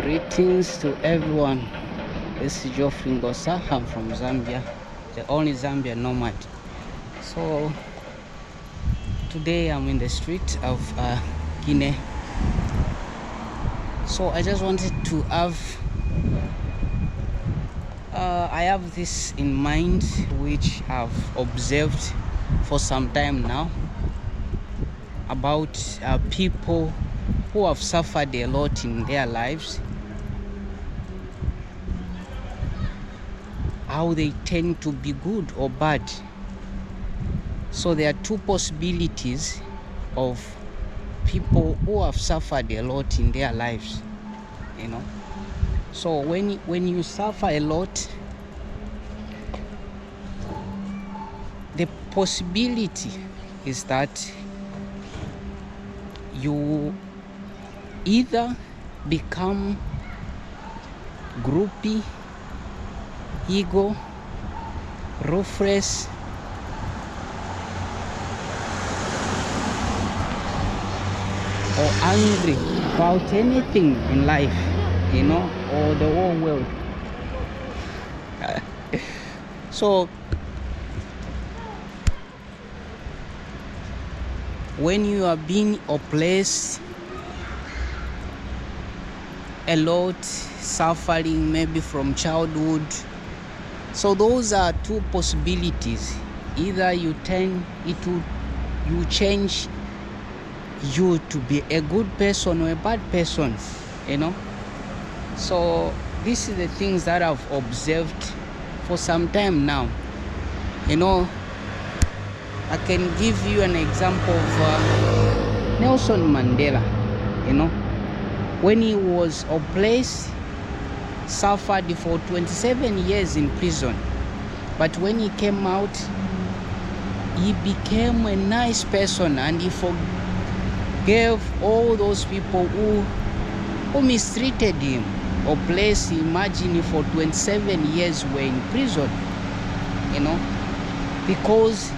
Greetings to everyone. This is Geoffrey Ngosa. I'm from Zambia, the only Zambian nomad. So today I'm in the street of Guinea. So I just wanted to have I have this in mind, which I've observed for some time now, about people who have suffered a lot in their lives, how they tend to be good or bad. So there are two possibilities of people who have suffered a lot in their lives, you know. So when you suffer a lot, the possibility is that you either become groupie, ego, ruthless, or angry about anything in life, you know, or the whole world. So when you are being oppressed a lot, suffering maybe from childhood, so those are two possibilities. Either you change you to be a good person or a bad person, you know. So this is the things that I've observed for some time now, you know. I can give you an example of Nelson Mandela, you know. When he was oppressed, suffered for 27 years in prison, but when he came out, he became a nice person, and he forgave all those people who mistreated him, oppressed. Imagine, for 27 years were in prison, you know, because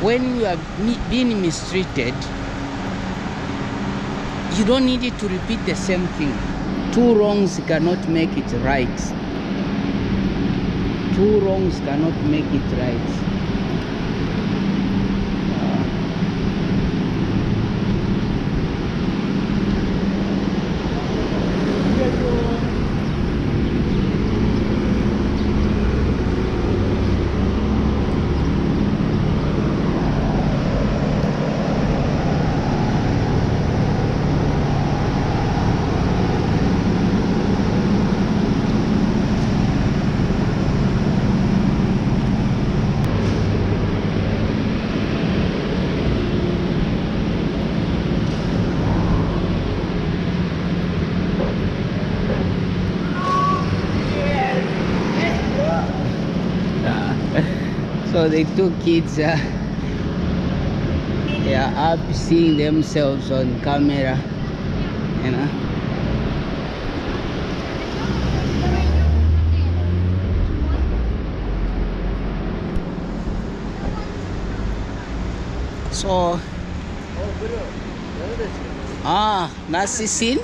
when you are being mistreated, you don't need it to repeat the same thing. Two wrongs cannot make it right. Two wrongs cannot make it right. So the two kids are up seeing themselves on camera, you know. So nasıl sin?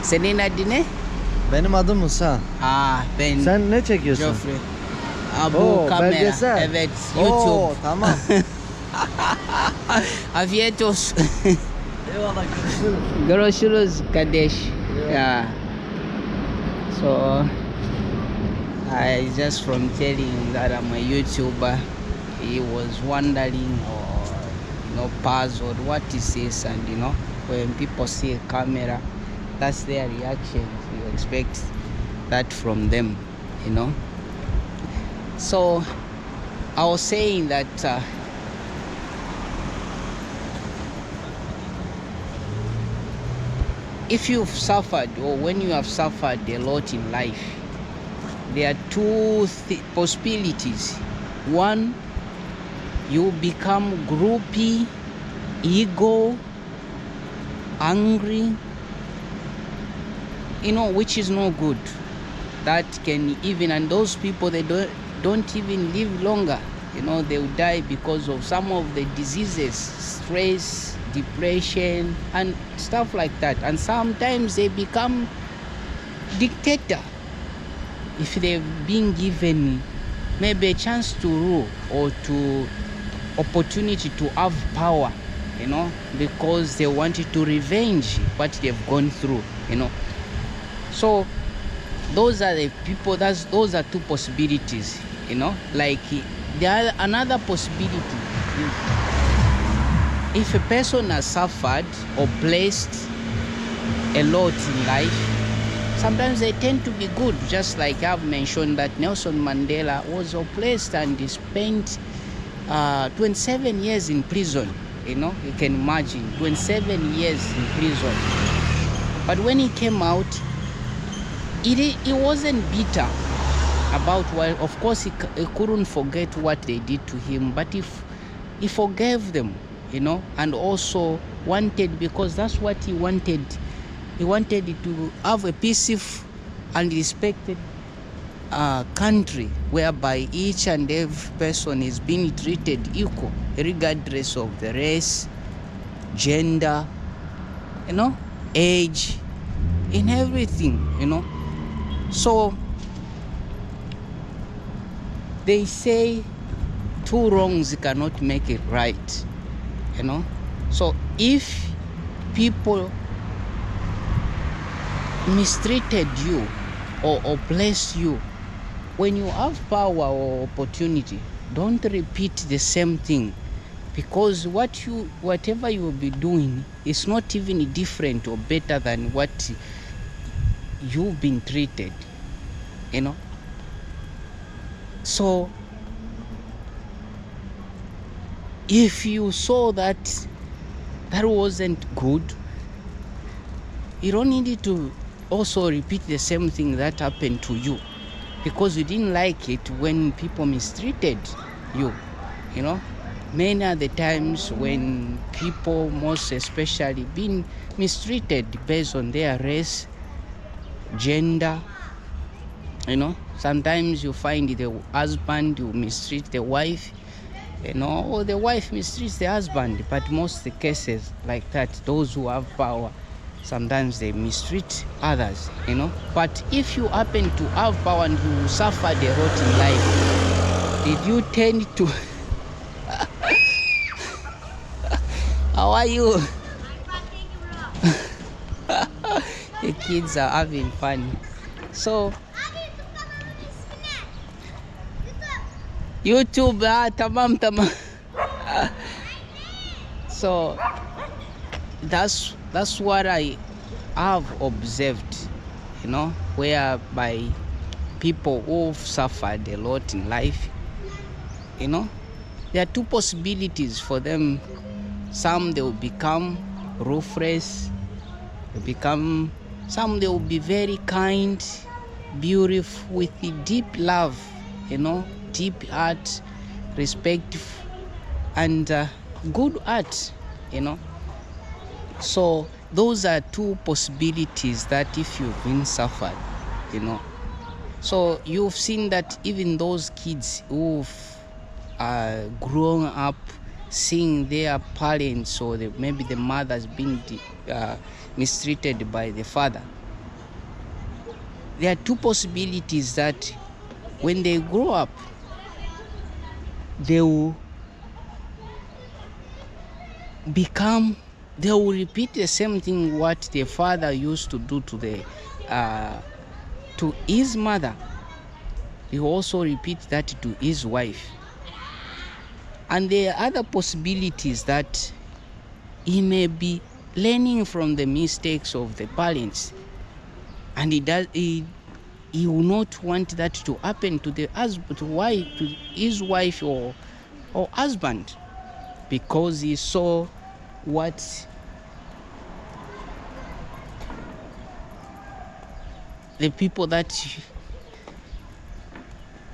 Senin adın ne? Benim adım Musa. Ben Sen ne çekiyorsun? Geoffrey. Bu kamera. Belgesel. Evet, YouTube. Oo, tamam. Afiyet olsun. Eyvallah, görüşürüz. Görüşürüz kardeş. Yeah. So I just from telling him that I'm a YouTuber, he was wondering, or you know, puzzled what is this, and you know, when people see a camera, that's their reaction. You expect that from them, you know. So I was saying that if you've suffered, or when you have suffered a lot in life, there are two possibilities. One, you become groupie, ego, angry, you know, which is no good. That can even, and those people, they don't even live longer, you know. They will die because of some of the diseases, stress, depression and stuff like that. And sometimes they become dictator if they've been given maybe a chance to rule or to opportunity to have power, because they wanted to revenge what they've gone through. So those are the people. Those are two possibilities. Like another possibility is if a person has suffered or blessed a lot in life, sometimes they tend to be good, just like I've mentioned that Nelson Mandela was oppressed and he spent 27 years in prison. You can imagine 27 years in prison. But when he came out, he wasn't bitter about what. Of course, he couldn't forget what they did to him, but he forgave them, and also wanted, because that's what he wanted. He wanted to have a peaceful and respected country whereby each and every person is being treated equal, regardless of the race, gender, age, in everything, So they say two wrongs cannot make it right, So if people mistreated you or oppressed you, when you have power or opportunity, don't repeat the same thing, because whatever you will be doing is not even different or better than what you've been treated, So if you saw that wasn't good, you don't need to also repeat the same thing that happened to you, because you didn't like it when people mistreated you. Many are the times when people, most especially, been mistreated based on their race, gender. Sometimes you find the husband who mistreat the wife, or the wife mistreats the husband. But most the cases like that, those who have power, sometimes they mistreat others, But if you happen to have power and you suffered a lot in life, did you tend to... How are you? The kids are having fun. So, YouTube, tamam. So, that's what I have observed, whereby people who've suffered a lot in life, there are two possibilities for them. Some they will become ruthless, some they will be very kind, beautiful, with a deep love, deep heart, respect, and good heart, So those are two possibilities that if you've been suffered, So you've seen that even those kids who've grown up seeing their parents, or maybe the mother's been mistreated by the father, there are two possibilities that when they grow up, they will repeat the same thing what their father used to do to his mother. He also repeat that to his wife. And there are other possibilities that he may be learning from the mistakes of the parents, and he will not want that to happen to the husband, to his wife or husband, because he saw what the people that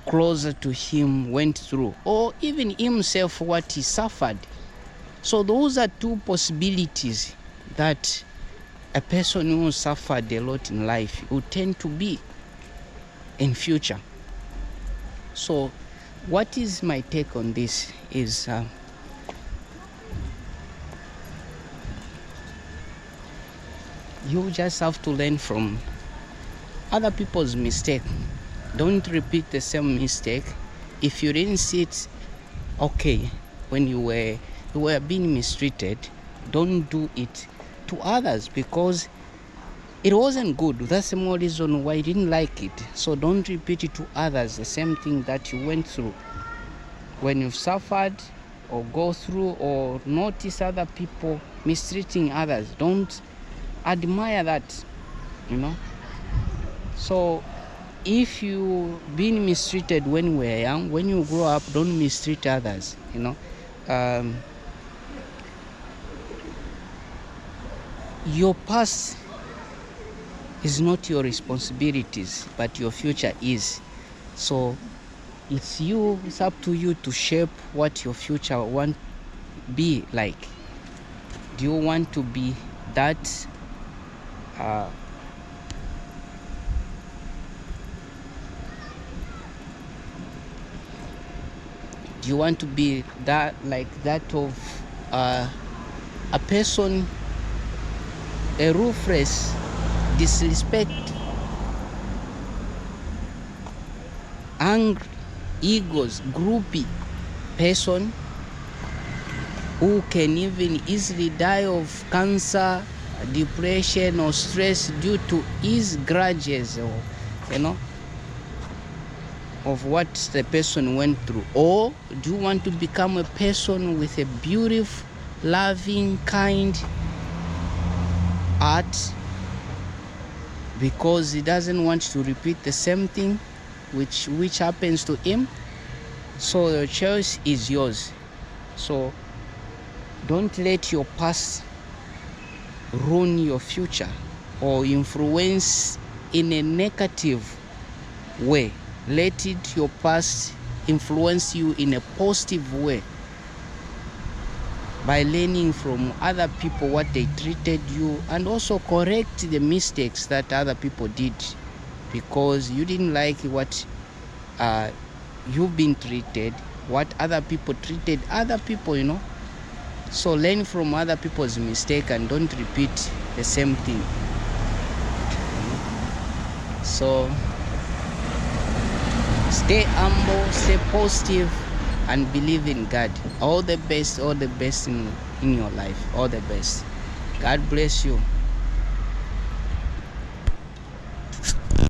closer to him went through, or even himself, what he suffered. So those are two possibilities that a person who suffered a lot in life will tend to be in future. So what is my take on this is You just have to learn from other people's mistake. Don't repeat the same mistake. If you didn't see it okay when you were being mistreated, don't do it to others, because it wasn't good. That's the more reason why you didn't like it. So don't repeat it to others, the same thing that you went through. When you've suffered or go through or notice other people mistreating others, don't admire that, you know. So if you been mistreated when you were young, when you grow up, don't mistreat others, you know. Your past is not your responsibilities, but your future is. So it's up to you to shape what your future want be like. Do you want to be that do you want to be that, like that of a person, a ruthless, disrespect, angry, egos, groupie person who can even easily die of cancer, depression, or stress due to his grudges, or you know, of what the person went through? Or do you want to become a person with a beautiful, loving, kind heart, because he doesn't want to repeat the same thing which happens to him? So the choice is yours. So don't let your past ruin your future or influence in a negative way. Let your past influence you in a positive way by learning from other people what they treated you, and also correct the mistakes that other people did, because you didn't like what you've been treated, what other people treated other people, you know. So learn from other people's mistake and don't repeat the same thing. So stay humble, stay positive, and believe in God. All the best in your life. All the best. God bless you.